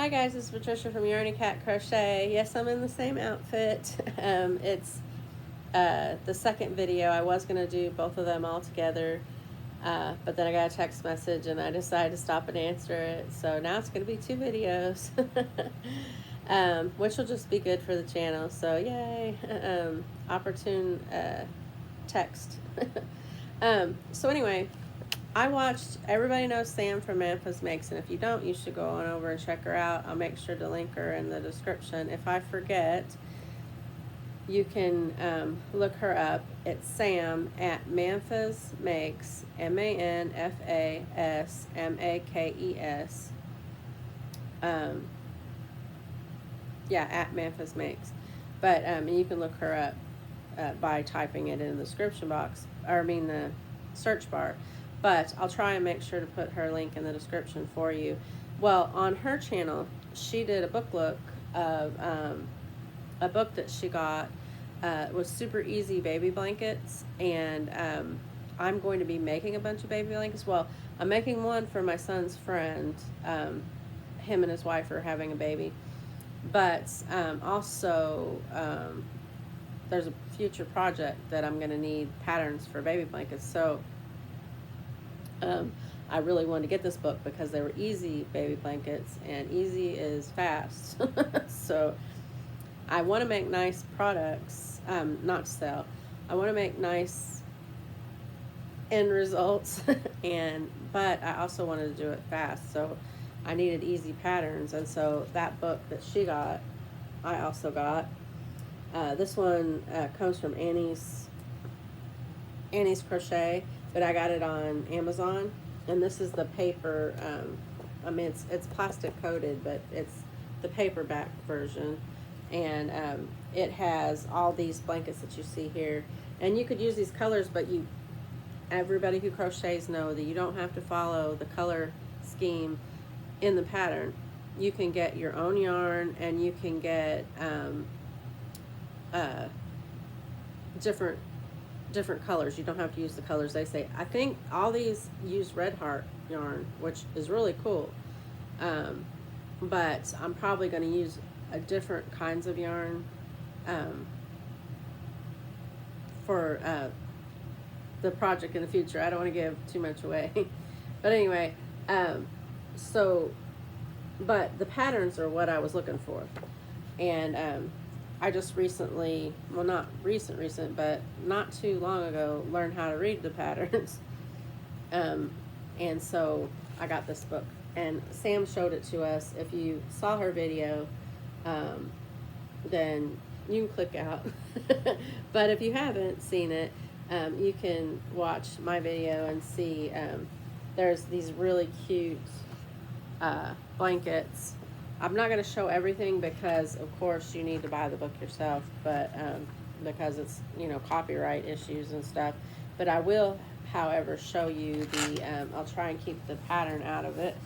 Hi guys, it's Patricia from Yarny Cat Crochet. Yes, I'm in the same outfit. It's the second video. I was going to do both of them all together, but then I got a text message and I decided to stop and answer it. So now it's going to be 2 videos, which will just be good for the channel. So yay, opportune text. So anyway, I watched, everybody knows Sam from Memphis Makes, and if you don't, you should go on over and check her out. I'll make sure to link her in the description. If I forget, you can look her up. It's Sam at Memphis Makes, MANFASMAKES. Yeah, at Memphis Makes. But you can look her up by typing it in the description box, or the search bar. But I'll try and make sure to put her link in the description for you. Well, on her channel, she did a book look of a book that she got. Was super easy baby blankets, and I'm going to be making a bunch of baby blankets. Well, I'm making one for my son's friend. Him and his wife are having a baby. But also, there's a future project that I'm going to need patterns for baby blankets. So I really wanted to get this book because they were easy baby blankets, and easy is fast. So I want to make nice products, not to sell. I want to make nice end results, but I also wanted to do it fast. So I needed easy patterns, and so that book that she got, I also got. This one comes from Annie's Crochet, but I got it on Amazon, and this is the paper. It's plastic coated, but it's the paperback version, and it has all these blankets that you see here, and you could use these colors, but everybody who crochets know that you don't have to follow the color scheme in the pattern. You can get your own yarn, and you can get different colors. You don't have to use the colors they say. I think all these use Red Heart yarn, which is really cool, but I'm probably going to use different kinds of yarn for the project in the future. I don't want to give too much away. But anyway, but the patterns are what I was looking for, and I just recently, well, not recent, but not too long ago, learned how to read the patterns. And so I got this book, and Sam showed it to us. If you saw her video, then you can click out. But if you haven't seen it, you can watch my video and see there's these really cute blankets. I'm not going to show everything because, of course, you need to buy the book yourself, but because it's, copyright issues and stuff. But I will, however, show you I'll try and keep the pattern out of it.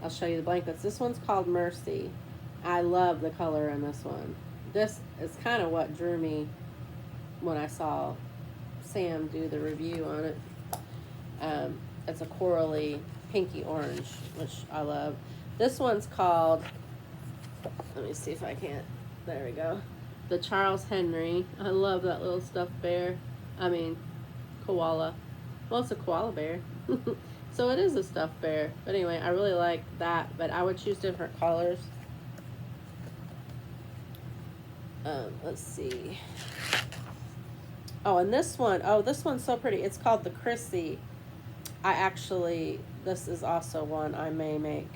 I'll show you the blankets. This one's called Mercy. I love the color in this one. This is kind of what drew me when I saw Sam do the review on it. It's a corally pinky orange, which I love. This one's called, let me see if I can't, there we go, the Charles Henry. I love that little stuffed bear. Koala. Well, it's a koala bear. So it is a stuffed bear. But anyway, I really like that, but I would choose different colors. Let's see. Oh, and this one's so pretty. It's called the Chrissy. This is also one I may make.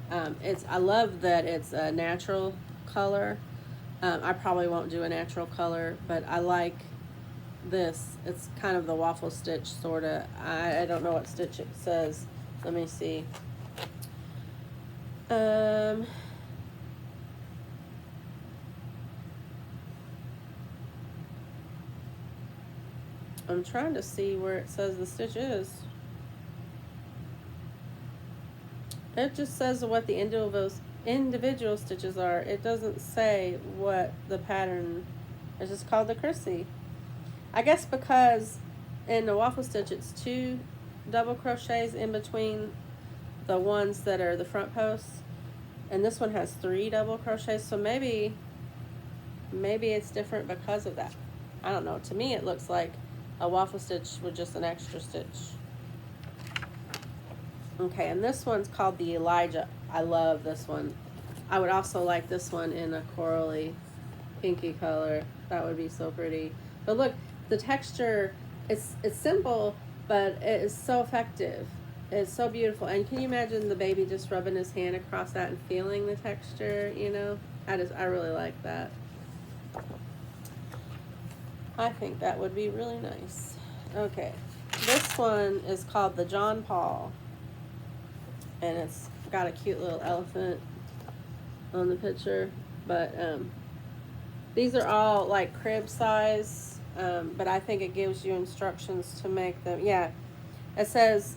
I love that it's a natural color. I probably won't do a natural color, but I like this. It's kind of the waffle stitch, sort of. I don't know what stitch it says. Let me see. I'm trying to see where it says the stitch is. It just says what the individual stitches are. It doesn't say what the pattern is. Just called the Chrissy. I guess because in the waffle stitch it's 2 double crochets in between the ones that are the front posts, And this one has 3 double crochets, so maybe it's different because of that. I don't know. To me, it looks like a waffle stitch with just an extra stitch. Okay, and this one's called the Elijah. I love this one. I would also like this one in a corally pinky color. That would be so pretty. But look, the texture, it's simple, but it is so effective. It's so beautiful. And can you imagine the baby just rubbing his hand across that and feeling the texture, you know? I really like that. I think that would be really nice. Okay, this one is called the John Paul. And it's got a cute little elephant on the picture. But these are all like crib size, but I think it gives you instructions to make them. Yeah, it says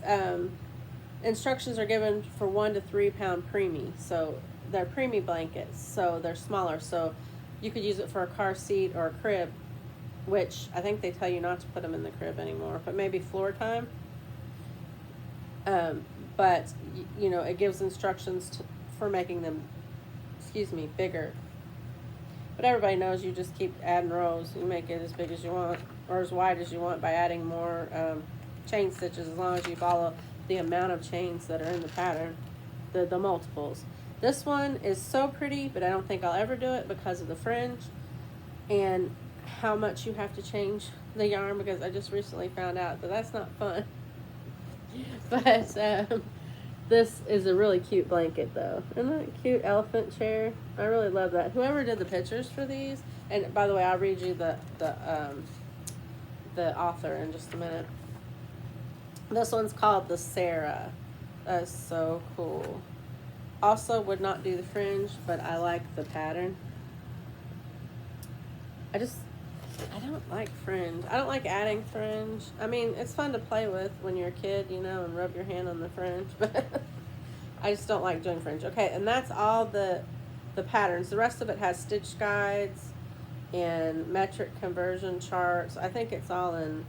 instructions are given for 1 to 3 pound preemie. So they're preemie blankets, so they're smaller. So you could use it for a car seat or a crib, which I think they tell you not to put them in the crib anymore, but maybe floor time. But you know, it gives instructions for making them, bigger. But everybody knows you just keep adding rows. You make it as big as you want or as wide as you want by adding more chain stitches, as long as you follow the amount of chains that are in the pattern, the multiples. This one is so pretty, but I don't think I'll ever do it because of the fringe and how much you have to change the yarn, because I just recently found out that that's not fun. But this is a really cute blanket, though. Isn't that a cute elephant chair? I really love that. Whoever did the pictures for these, and by the way, I'll read you the author in just a minute. This one's called the Sarah. That's so cool. Also, would not do the fringe, but I like the pattern. I don't like fringe. I don't like adding fringe. I mean, it's fun to play with when you're a kid, you know, and rub your hand on the fringe, but I just don't like doing fringe. Okay, and that's all the patterns. The rest of it has stitch guides and metric conversion charts. I think it's all in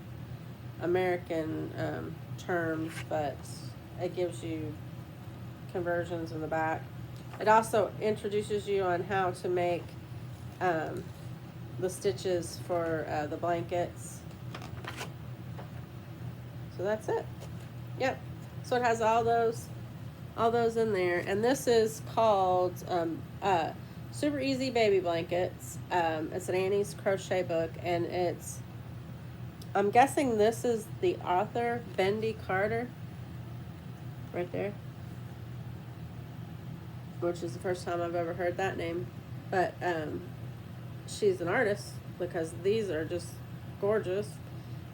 American terms, but it gives you conversions in the back. It also introduces you on how to make the stitches for the blankets. So that's it. Yep. So it has all those in there, and this is called Super Easy Baby Blankets. It's an Annie's crochet book, and I'm guessing this is the author, Bendy Carter, right there, which is the first time I've ever heard that name. But she's an artist, because these are just gorgeous,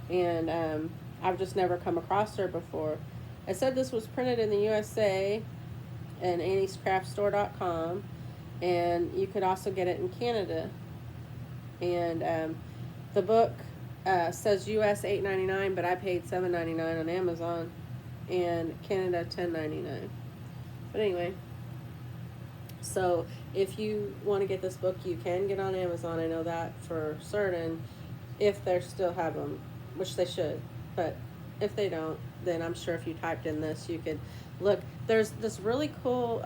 and I've just never come across her before. It said this was printed in the USA and anniescraftstore.com, and you could also get it in Canada. And the book says US $8.99, but I paid $7.99 on Amazon, and Canada $10.99. But anyway, so if you want to get this book, you can get on Amazon. I know that for certain, if they still have them, which they should. But if they don't, then I'm sure if you typed in this, you could look. There's this really cool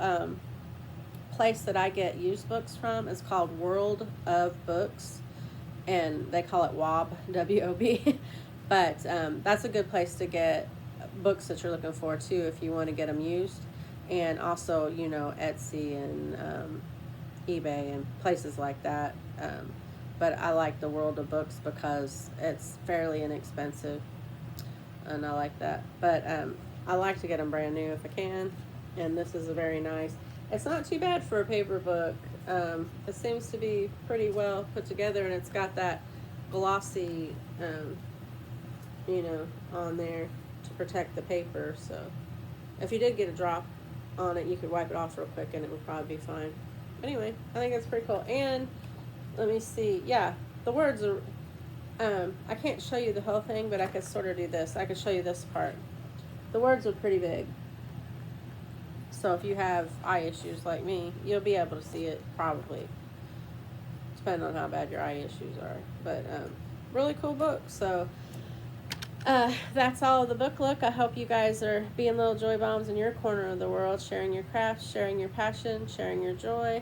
place that I get used books from. It's called World of Books, and they call it WOB, W-O-B. But that's a good place to get books that you're looking for, too, if you want to get them used. And also, you know, Etsy and eBay and places like that. But I like the World of Books because it's fairly inexpensive, and I like that. But I like to get them brand new if I can, and this is a very nice. It's not too bad for a paper book. It seems to be pretty well put together, and it's got that glossy, you know, on there to protect the paper. So if you did get a drop on it, you could wipe it off real quick and it would probably be fine. Anyway, I think that's pretty cool. And let me see. Yeah, the words are, I can't show you the whole thing, but I could sort of do this. I could show you this part. The words are pretty big. So if you have eye issues like me, you'll be able to see it probably, depending on how bad your eye issues are. But really cool book. So That's all of the book look. I hope you guys are being little joy bombs in your corner of the world, sharing your crafts, sharing your passion, sharing your joy.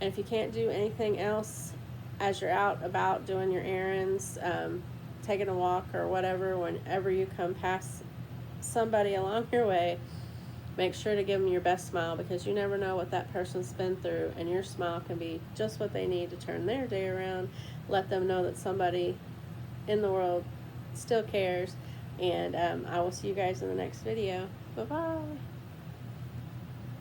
And if you can't do anything else as you're out about doing your errands, taking a walk or whatever, whenever you come past somebody along your way, make sure to give them your best smile, because you never know what that person's been through, and your smile can be just what they need to turn their day around. Let them know that somebody in the world still cares. And I will see you guys in the next video. Bye bye.